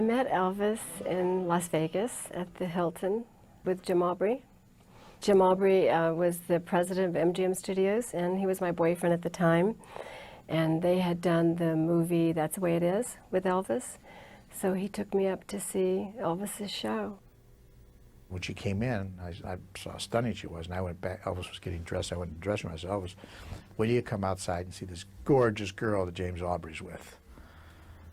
I met Elvis in Las Vegas at the Hilton with Jim Aubrey. Jim Aubrey was the president of MGM Studios, and he was my boyfriend at the time. And they had done the movie That's the Way It Is with Elvis. So he took me up to see Elvis's show. When she came in, I saw how stunning she was, and I went back. Elvis was getting dressed. I went to the dressing room. I said, Elvis, when do you come outside and see this gorgeous girl that James Aubrey's with?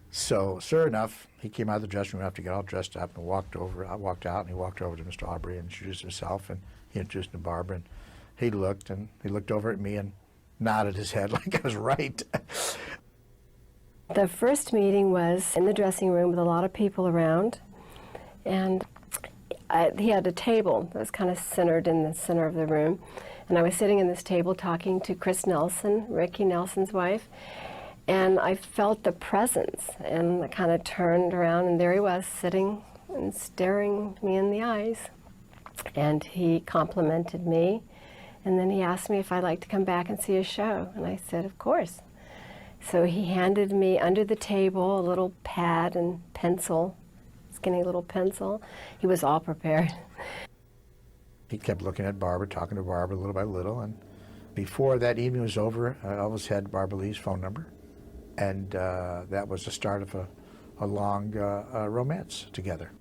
So, sure enough, he came out of the dressing room after he got all dressed up and walked over. I walked out, and he walked over to Mr. Aubrey and introduced himself, and he introduced me to Barbara, and he looked over at me and nodded his head like I was right. The first meeting was in the dressing room with a lot of people around, and he had a table that was kind of centered in the center of the room, and I was sitting in this table talking to Chris Nelson, Ricky Nelson's wife, and I felt the presence, and I kind of turned around, and there he was sitting and staring me in the eyes, and he complimented me, and then he asked me if I'd like to come back and see a show, and I said, of course. So he handed me under the table a little pad and pencil, skinny little pencil. He was all prepared. He kept looking at Barbara, talking to Barbara little by little, and before that evening was over, I always had Barbara Lee's phone number, and that was the start of a long romance together.